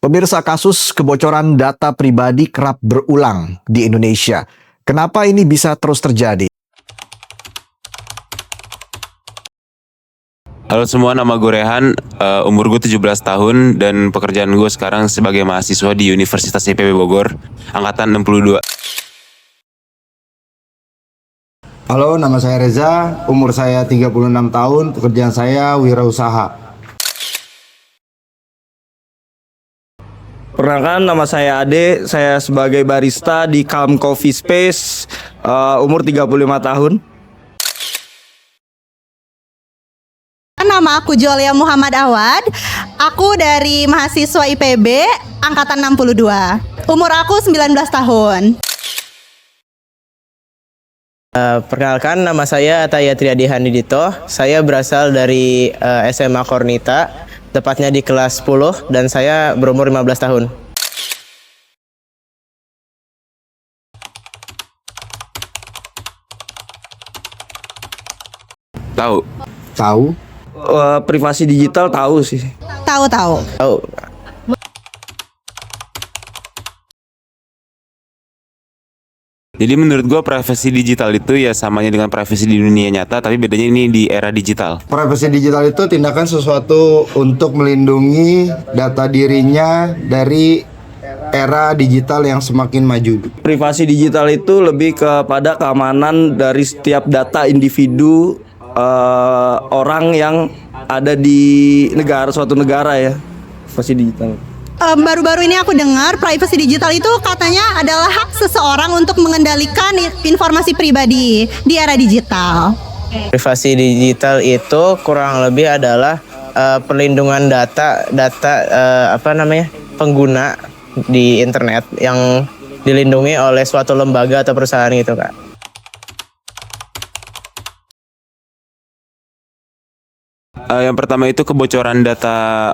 Pemirsa, kasus kebocoran data pribadi kerap berulang di Indonesia. Kenapa ini bisa terus terjadi? Halo semua, nama gue Rehan, umur gue 17 tahun dan pekerjaan gue sekarang sebagai mahasiswa di Universitas IPB Bogor, angkatan 62. Halo, nama saya Reza, umur saya 36 tahun, pekerjaan saya wirausaha. Perkenalkan, nama saya Ade, saya sebagai barista di Calm Coffee Space, umur 35 tahun. Nama aku Jolia Muhammad Awad. Aku dari mahasiswa IPB angkatan 62. Umur aku 19 tahun. Perkenalkan, nama saya Ataya Triadi Handidito. Saya berasal dari SMA Kornita, tepatnya di kelas 10, dan saya berumur 15 tahun. Tahu? Privasi digital tahu sih. Tahu. Oh, Jadi menurut gue privasi digital itu ya samanya dengan privasi di dunia nyata, tapi bedanya ini di era digital. Privasi digital itu tindakan sesuatu untuk melindungi data dirinya dari era digital yang semakin maju. Privasi digital itu lebih kepada keamanan dari setiap data individu orang yang ada di suatu negara ya. Privasi digital. Baru-baru ini aku dengar privacy digital itu katanya adalah hak seseorang untuk mengendalikan informasi pribadi di era digital. privasi digital itu kurang lebih adalah perlindungan data pengguna di internet yang dilindungi oleh suatu lembaga atau perusahaan gitu, Kak. Yang pertama itu kebocoran data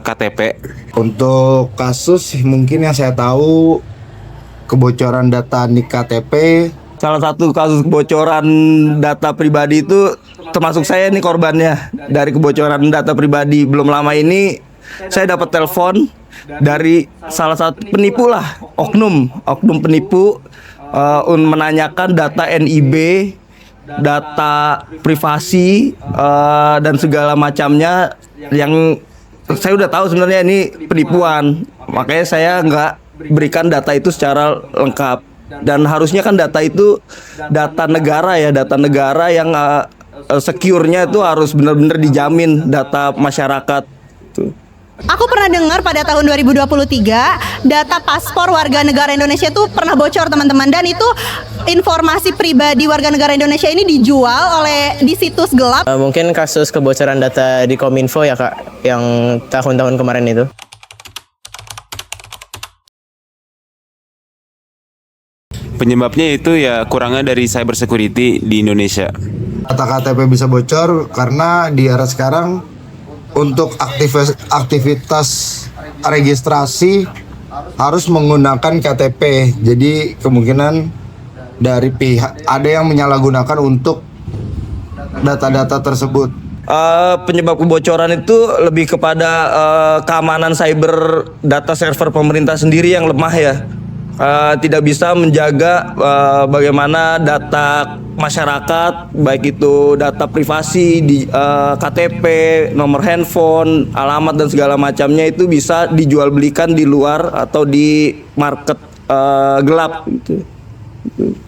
KTP. Untuk kasus mungkin yang saya tahu kebocoran data nik KTP. Salah satu kasus kebocoran data pribadi itu termasuk saya nih korbannya dari kebocoran data pribadi. Belum lama ini saya dapat telepon dari salah satu penipu lah, oknum penipu menanyakan data NIB, data privasi dan segala macamnya yang saya udah tahu sebenarnya ini penipuan. Makanya saya nggak berikan data itu secara lengkap. Dan harusnya kan data itu data negara ya, data negara yang secure-nya itu harus benar-benar dijamin, data masyarakat tuh. Aku pernah dengar pada tahun 2023 data paspor warga negara Indonesia itu pernah bocor, teman-teman, dan itu informasi pribadi warga negara Indonesia ini dijual di situs gelap. Mungkin kasus kebocoran data di Kominfo ya, Kak, yang tahun-tahun kemarin itu. Penyebabnya itu ya kurangnya dari cyber security di Indonesia. Data KTP bisa bocor karena di era sekarang untuk aktivitas registrasi harus menggunakan KTP. Jadi kemungkinan dari pihak ada yang menyalahgunakan untuk data-data tersebut. Penyebab kebocoran itu lebih kepada keamanan cyber data server pemerintah sendiri yang lemah ya. Tidak bisa menjaga bagaimana data masyarakat, baik itu data privasi di KTP, nomor handphone, alamat dan segala macamnya itu bisa dijual belikan di luar atau di market gelap gitu.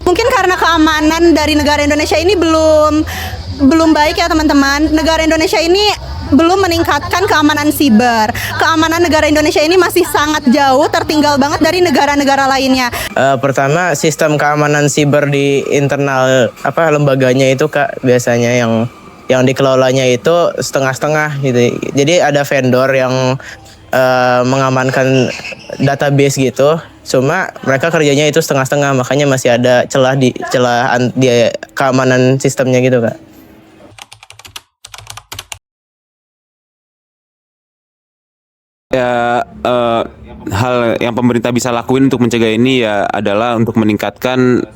Mungkin karena keamanan dari negara Indonesia ini belum baik ya, teman-teman. Negara Indonesia ini belum meningkatkan keamanan siber. Keamanan negara Indonesia ini masih sangat jauh, tertinggal banget dari negara-negara lainnya. Pertama, sistem keamanan siber di internal lembaganya itu, Kak, biasanya yang dikelolanya itu setengah-setengah gitu. Jadi ada vendor yang mengamankan database gitu. Cuma mereka kerjanya itu setengah-setengah, makanya masih ada celah di keamanan sistemnya gitu, Kak. Ya, hal yang pemerintah bisa lakuin untuk mencegah ini ya adalah untuk meningkatkan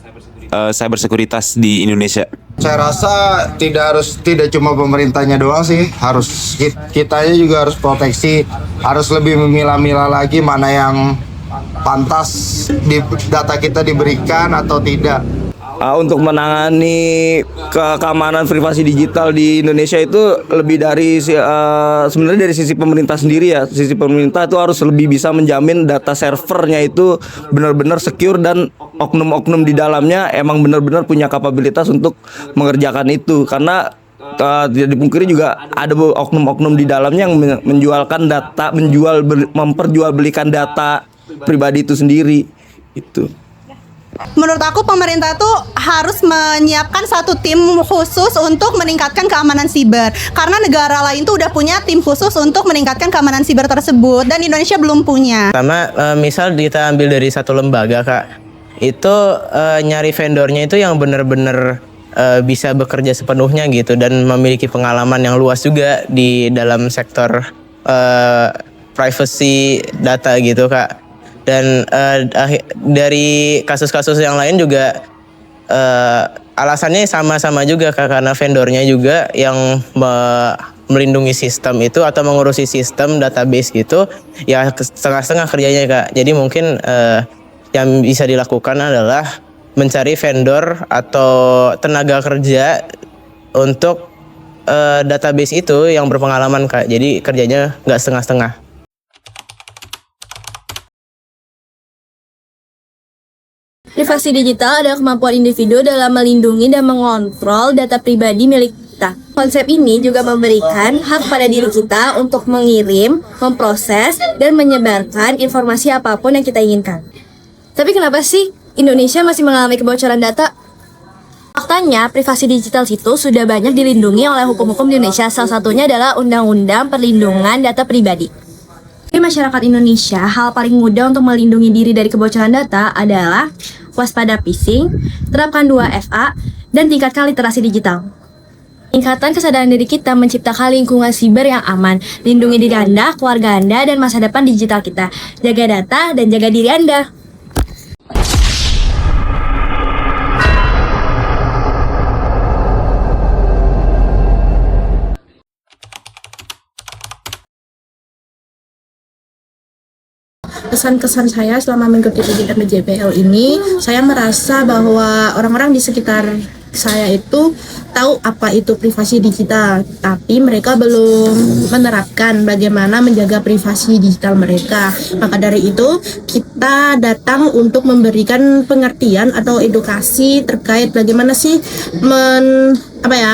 cyber sekuritas di Indonesia. Saya rasa tidak cuma pemerintahnya doang sih, harus kitanya juga harus proteksi, harus lebih memilah-milah lagi mana yang pantas data kita diberikan atau tidak. Untuk menangani keamanan privasi digital di Indonesia itu lebih dari sebenarnya dari sisi pemerintah sendiri ya. Sisi pemerintah itu harus lebih bisa menjamin data servernya itu benar-benar secure dan oknum-oknum di dalamnya emang benar-benar punya kapabilitas untuk mengerjakan itu. Karena tidak dipungkiri juga ada oknum-oknum di dalamnya yang menjualkan data, memperjualbelikan data pribadi itu sendiri. Itu. Menurut aku pemerintah tuh harus menyiapkan satu tim khusus untuk meningkatkan keamanan siber. Karena negara lain tuh udah punya tim khusus untuk meningkatkan keamanan siber tersebut dan Indonesia belum punya. Pertama, misal kita ambil dari satu lembaga Kak, itu nyari vendornya itu yang benar-benar bisa bekerja sepenuhnya gitu dan memiliki pengalaman yang luas juga di dalam sektor privacy data gitu Kak. Dan dari kasus-kasus yang lain juga alasannya sama-sama juga Kak, karena vendornya juga yang melindungi sistem itu atau mengurusi sistem database gitu ya, setengah-setengah kerjanya Kak. Jadi mungkin yang bisa dilakukan adalah mencari vendor atau tenaga kerja untuk database itu yang berpengalaman Kak. Jadi kerjanya nggak setengah-setengah. Privasi digital adalah kemampuan individu dalam melindungi dan mengontrol data pribadi milik kita. Konsep ini juga memberikan hak pada diri kita untuk mengirim, memproses, dan menyebarkan informasi apapun yang kita inginkan. Tapi kenapa sih Indonesia masih mengalami kebocoran data? Faktanya, privasi digital itu sudah banyak dilindungi oleh hukum-hukum di Indonesia. Salah satunya adalah Undang-Undang Perlindungan Data Pribadi. Di masyarakat Indonesia, hal paling mudah untuk melindungi diri dari kebocoran data adalah waspada phishing, terapkan 2FA, dan tingkatkan literasi digital. Tingkatan kesadaran diri kita menciptakan lingkungan siber yang aman. Lindungi diri Anda, keluarga Anda, dan masa depan digital kita. Jaga data dan jaga diri Anda. Kesan-kesan saya selama mengikuti kegiatan PJBL ini, saya merasa bahwa orang-orang di sekitar saya itu tahu apa itu privasi digital, tapi mereka belum menerapkan bagaimana menjaga privasi digital mereka. Maka dari itu, kita datang untuk memberikan pengertian atau edukasi terkait bagaimana sih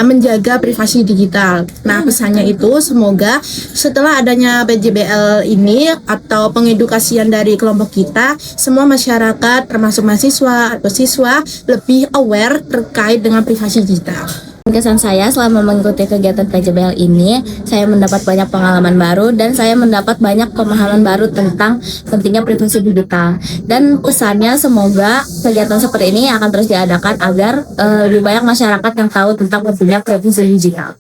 menjaga privasi digital. Nah, pesannya itu semoga setelah adanya PJBL ini atau pengedukasian dari kelompok kita, semua masyarakat termasuk mahasiswa atau siswa lebih aware terkait dengan privasi digital. Kesan saya selama mengikuti kegiatan PJBL ini, saya mendapat banyak pengalaman baru dan saya mendapat banyak pemahaman baru tentang pentingnya privasi digital. Dan pesannya semoga kegiatan seperti ini akan terus diadakan agar lebih banyak masyarakat yang tahu tentang pentingnya privasi digital.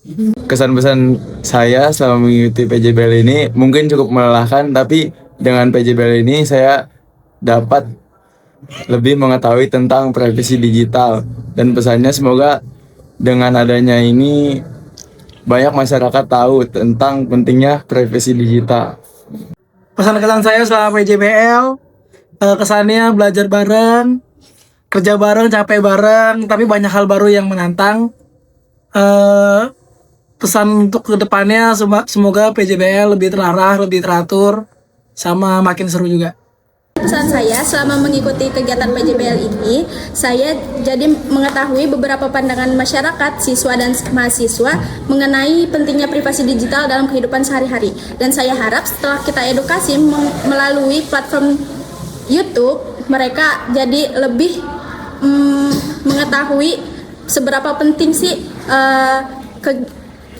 Kesan-pesan saya selama mengikuti PJBL ini mungkin cukup melelahkan, tapi dengan PJBL ini saya dapat lebih mengetahui tentang privasi digital. Dan pesannya semoga dengan adanya ini banyak masyarakat tahu tentang pentingnya privasi digital. Pesan-kesan saya selama PJBL, kesannya belajar bareng, kerja bareng, capek bareng, tapi banyak hal baru yang menantang. Pesan untuk kedepannya semoga PJBL lebih terarah, lebih teratur, sama makin seru juga. Pesan saya selama mengikuti kegiatan PJBL ini, saya jadi mengetahui beberapa pandangan masyarakat, siswa dan mahasiswa mengenai pentingnya privasi digital dalam kehidupan sehari-hari. Dan saya harap setelah kita edukasi melalui platform YouTube, mereka jadi lebih mengetahui seberapa penting sih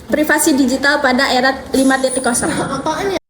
privasi digital pada era 5.0.